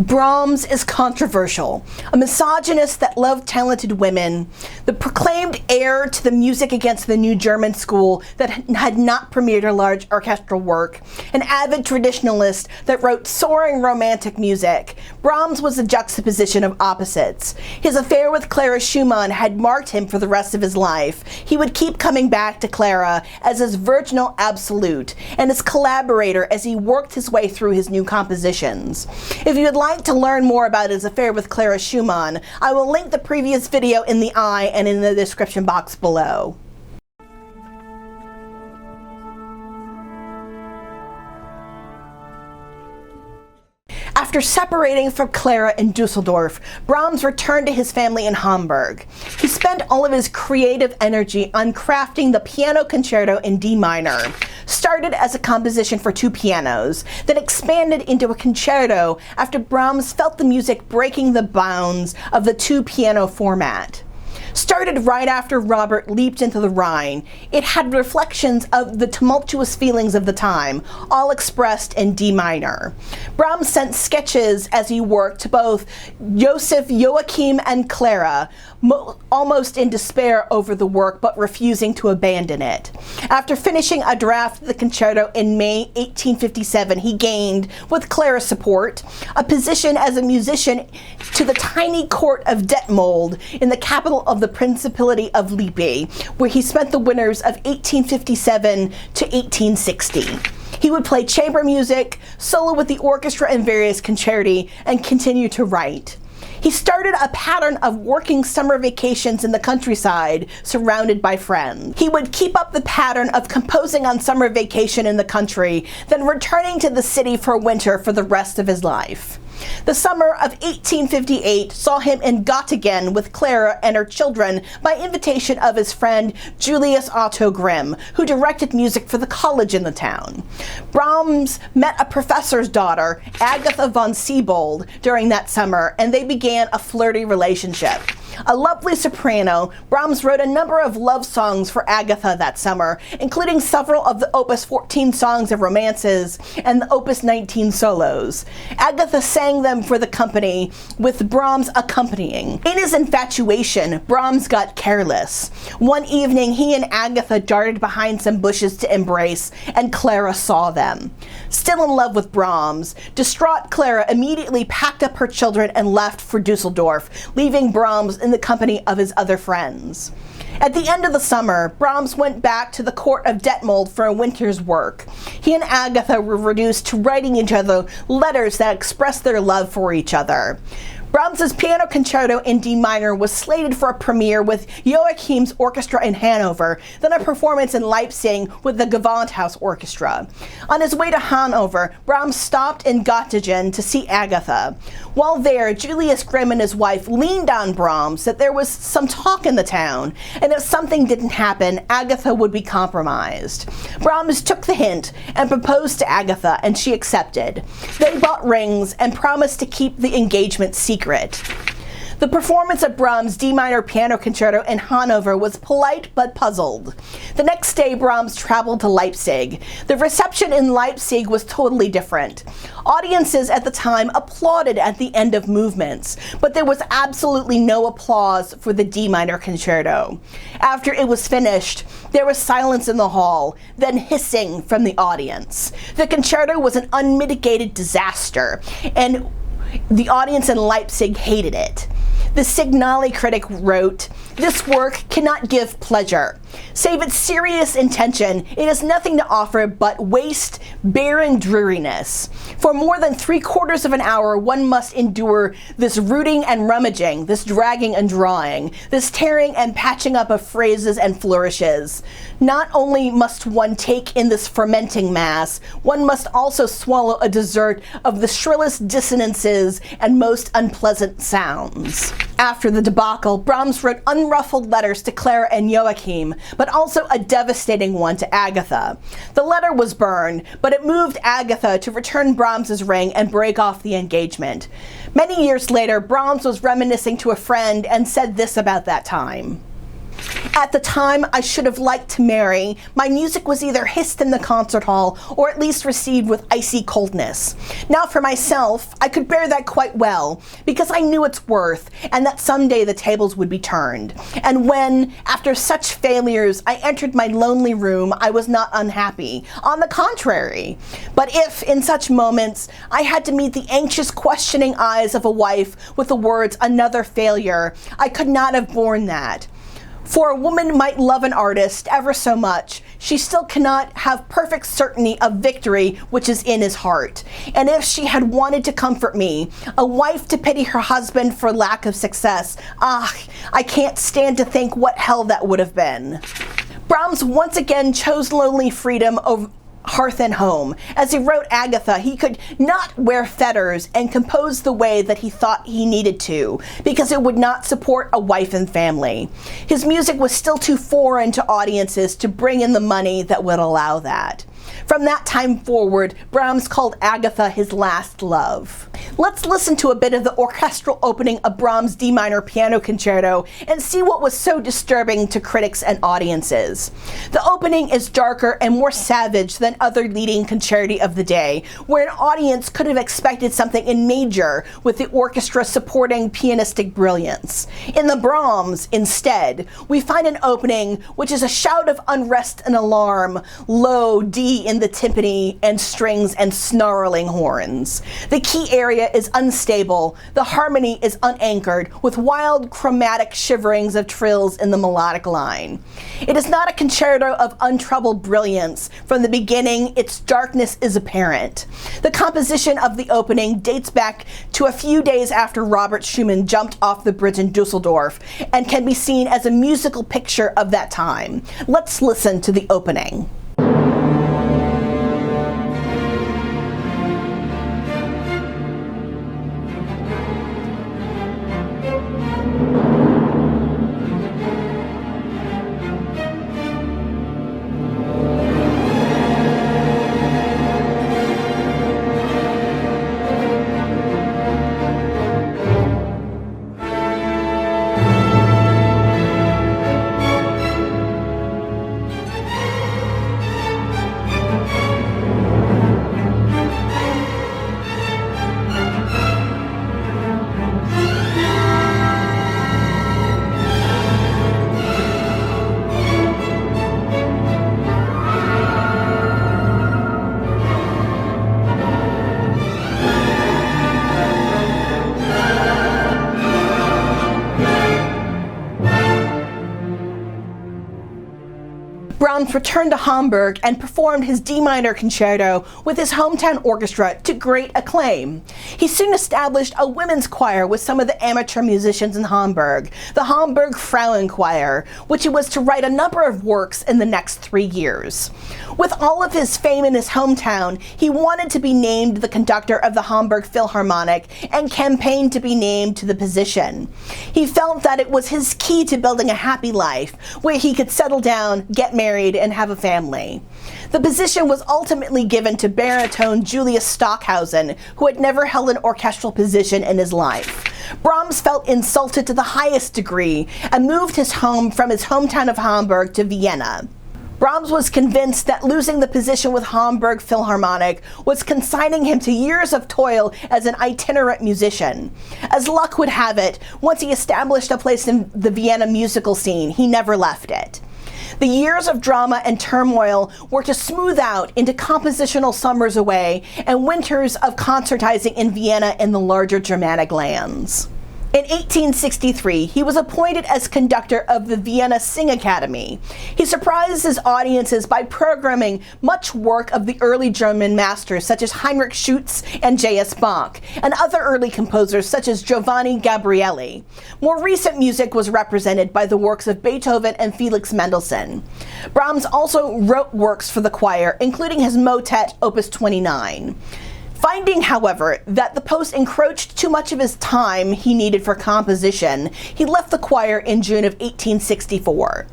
Brahms is controversial, a misogynist that loved talented women, the proclaimed heir to the music against the new German school that had not premiered a large orchestral work, an avid traditionalist that wrote soaring romantic music. Brahms was a juxtaposition of opposites. His affair with Clara Schumann had marked him for the rest of his life. He would keep coming back to Clara as his virginal absolute and his collaborator as he worked his way through his new compositions. If you would like to learn more about his affair with Clara Schumann, I will link the previous video in the eye and in the description box below. After separating from Clara in Dusseldorf, Brahms returned to his family in Hamburg. He spent all of his creative energy on crafting the piano concerto in D minor. Started as a composition for two pianos, then expanded into a concerto after Brahms felt the music breaking the bounds of the two-piano format. Started right after Robert leaped into the Rhine, it had reflections of the tumultuous feelings of the time, all expressed in D minor. Brahms sent sketches as he worked to both Joseph, Joachim, and Clara, almost in despair over the work but refusing to abandon it. After finishing a draft of the concerto in May 1857, he gained, with Clara's support, a position as a musician to the tiny court of Detmold in the capital of the Principality of Lippe, where he spent the winters of 1857 to 1860. He would play chamber music, solo with the orchestra in various concerti, and continue to write. He started a pattern of working summer vacations in the countryside, surrounded by friends. He would keep up the pattern of composing on summer vacation in the country, then returning to the city for winter for the rest of his life. The summer of 1858 saw him in Göttingen with Clara and her children by invitation of his friend Julius Otto Grimm, who directed music for the college in the town. Brahms met a professor's daughter, Agatha von Siebold, during that summer, and they began a flirty relationship. A lovely soprano, Brahms wrote a number of love songs for Agatha that summer, including several of the Opus 14 songs of romances and the Opus 19 solos. Agatha sang them for the company, with Brahms accompanying. In his infatuation, Brahms got careless. One evening, he and Agatha darted behind some bushes to embrace, and Clara saw them. Still in love with Brahms, distraught Clara immediately packed up her children and left for Dusseldorf, leaving Brahms in the company of his other friends. At the end of the summer, Brahms went back to the court of Detmold for a winter's work. He and Agatha were reduced to writing each other letters that expressed their love for each other. Brahms's piano concerto in D minor was slated for a premiere with Joachim's orchestra in Hanover, then a performance in Leipzig with the Gewandhaus Orchestra. On his way to Hanover, Brahms stopped in Göttingen to see Agatha. While there, Julius Grimm and his wife leaned on Brahms that there was some talk in the town, and if something didn't happen, Agatha would be compromised. Brahms took the hint and proposed to Agatha, and she accepted. They bought rings and promised to keep the engagement secret. The performance of Brahms' D Minor Piano Concerto in Hanover was polite but puzzled. The next day, Brahms traveled to Leipzig. The reception in Leipzig was totally different. Audiences at the time applauded at the end of movements, but there was absolutely no applause for the D Minor Concerto. After it was finished, there was silence in the hall, then hissing from the audience. The concerto was an unmitigated disaster, and the audience in Leipzig hated it. The Signale critic wrote, "This work cannot give pleasure. Save its serious intention, it has nothing to offer but waste, barren dreariness. For more than 3/4 of an hour, one must endure this rooting and rummaging, this dragging and drawing, this tearing and patching up of phrases and flourishes. Not only must one take in this fermenting mass, one must also swallow a dessert of the shrillest dissonances and most unpleasant sounds." After the debacle, Brahms wrote unruffled letters to Clara and Joachim, but also a devastating one to Agatha. The letter was burned, but it moved Agatha to return Brahms's ring and break off the engagement. Many years later, Brahms was reminiscing to a friend and said this about that time. At the time I should have liked to marry, my music was either hissed in the concert hall or at least received with icy coldness. Now for myself, I could bear that quite well, because I knew its worth and that someday the tables would be turned. And when, after such failures, I entered my lonely room, I was not unhappy. On the contrary. But if, in such moments, I had to meet the anxious, questioning eyes of a wife with the words, "another failure," I could not have borne that. For a woman might love an artist ever so much, she still cannot have perfect certainty of victory which is in his heart. And if she had wanted to comfort me, a wife to pity her husband for lack of success, I can't stand to think what hell that would have been. Brahms once again chose lonely freedom over hearth and home. As he wrote Agatha, he could not wear fetters and compose the way that he thought he needed to, because it would not support a wife and family. His music was still too foreign to audiences to bring in the money that would allow that. From that time forward, Brahms called Agatha his last love. Let's listen to a bit of the orchestral opening of Brahms' D Minor Piano Concerto and see what was so disturbing to critics and audiences. The opening is darker and more savage than other leading concerti of the day, where an audience could have expected something in major with the orchestra supporting pianistic brilliance. In the Brahms, instead, we find an opening which is a shout of unrest and alarm, low D in the timpani and strings and snarling horns. The key area is unstable, the harmony is unanchored, with wild chromatic shiverings of trills in the melodic line. It is not a concerto of untroubled brilliance. From the beginning, its darkness is apparent. The composition of the opening dates back to a few days after Robert Schumann jumped off the bridge in Dusseldorf and can be seen as a musical picture of that time. Let's listen to the opening. Brahms returned to Hamburg and performed his D Minor Concerto with his hometown orchestra to great acclaim. He soon established a women's choir with some of the amateur musicians in Hamburg, the Hamburg Frauenchoir, which he was to write a number of works in the next 3 years. With all of his fame in his hometown, he wanted to be named the conductor of the Hamburg Philharmonic and campaigned to be named to the position. He felt that it was his key to building a happy life, where he could settle down, get married, and have a family. The position was ultimately given to baritone Julius Stockhausen, who had never held an orchestral position in his life. Brahms felt insulted to the highest degree and moved his home from his hometown of Hamburg to Vienna. Brahms was convinced that losing the position with Hamburg Philharmonic was consigning him to years of toil as an itinerant musician. As luck would have it, once he established a place in the Vienna musical scene, he never left it. The years of drama and turmoil were to smooth out into compositional summers away and winters of concertizing in Vienna and the larger Germanic lands. In 1863, he was appointed as conductor of the Vienna Sing Academy. He surprised his audiences by programming much work of the early German masters such as Heinrich Schütz and J.S. Bach, and other early composers such as Giovanni Gabrieli. More recent music was represented by the works of Beethoven and Felix Mendelssohn. Brahms also wrote works for the choir, including his motet, Opus 29. Finding, however, that the post encroached too much of his time he needed for composition, he left the choir in June of 1864.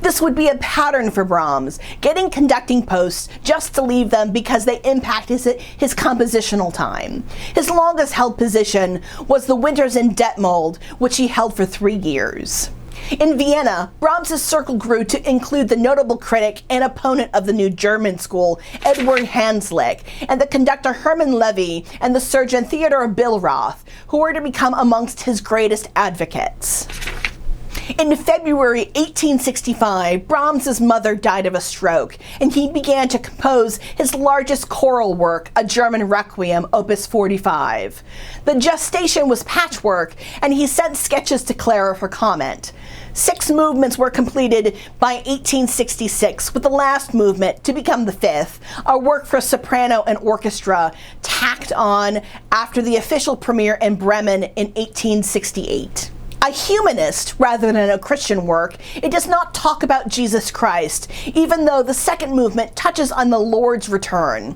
This would be a pattern for Brahms, getting conducting posts just to leave them because they impact his compositional time. His longest held position was the Winters in Detmold, which he held for 3 years. In Vienna, Brahms's circle grew to include the notable critic and opponent of the new German school, Edward Hanslick, and the conductor Hermann Levy and the surgeon Theodor Billroth, who were to become amongst his greatest advocates. In February 1865, Brahms's mother died of a stroke, and he began to compose his largest choral work, a German Requiem, Opus 45. The gestation was patchwork, and he sent sketches to Clara for comment. 6 movements were completed by 1866, with the last movement, to become the 5th, a work for soprano and orchestra, tacked on after the official premiere in Bremen in 1868. A humanist rather than a Christian work, it does not talk about Jesus Christ, even though the second movement touches on the Lord's return.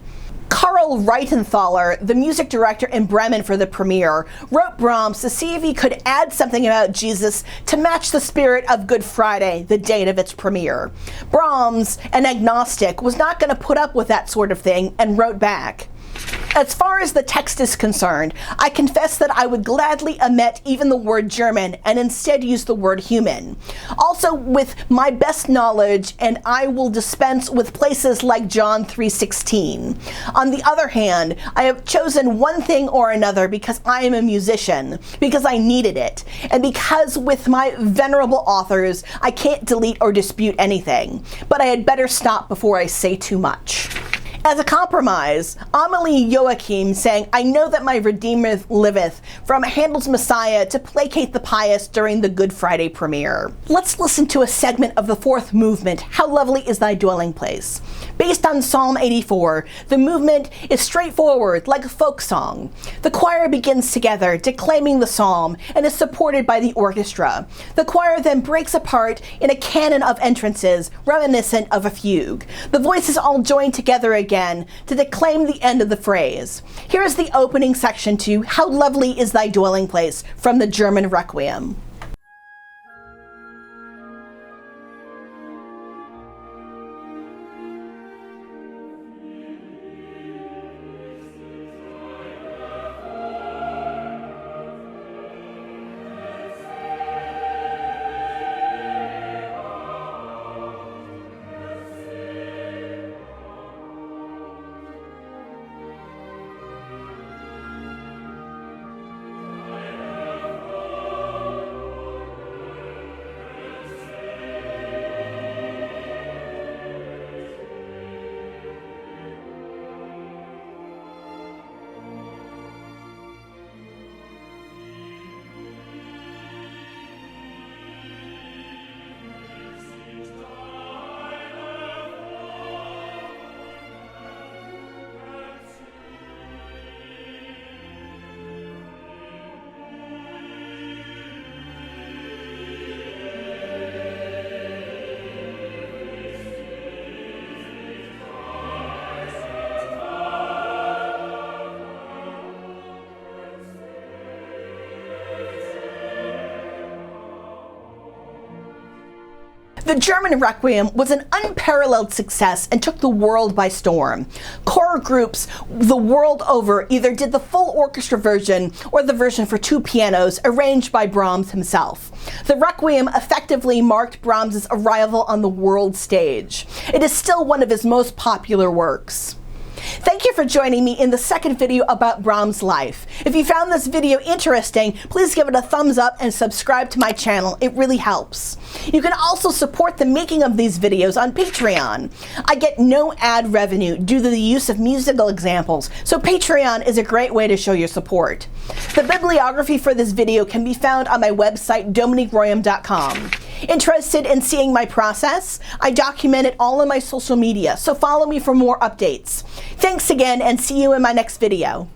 Karl Reitenthaler, the music director in Bremen for the premiere, wrote Brahms to see if he could add something about Jesus to match the spirit of Good Friday, the date of its premiere. Brahms, an agnostic, was not going to put up with that sort of thing and wrote back, "As far as the text is concerned, I confess that I would gladly omit even the word German and instead use the word human. Also with my best knowledge, and I will dispense with places like John 3:16. On the other hand, I have chosen one thing or another because I am a musician, because I needed it, and because with my venerable authors I can't delete or dispute anything. But I had better stop before I say too much." As a compromise, Amalie Joachim sang "I Know That My Redeemer Liveth" from Handel's Messiah to placate the pious during the Good Friday premiere. Let's listen to a segment of the 4th movement, "How Lovely Is Thy Dwelling Place." Based on Psalm 84, the movement is straightforward, like a folk song. The choir begins together, declaiming the psalm, and is supported by the orchestra. The choir then breaks apart in a canon of entrances, reminiscent of a fugue. The voices all join together again to declaim the end of the phrase. Here is the opening section to "How Lovely Is Thy Dwelling Place" from the German Requiem. The German Requiem was an unparalleled success and took the world by storm. Choral groups the world over either did the full orchestra version or the version for 2 pianos arranged by Brahms himself. The Requiem effectively marked Brahms' arrival on the world stage. It is still one of his most popular works. Thank you for joining me in the second video about Brahms' life. If you found this video interesting, please give it a thumbs up and subscribe to my channel. It really helps. You can also support the making of these videos on Patreon. I get no ad revenue due to the use of musical examples, so Patreon is a great way to show your support. The bibliography for this video can be found on my website, dominiqueroyam.com. Interested in seeing my process? I document it all on my social media, so follow me for more updates. Thanks again, and see you in my next video.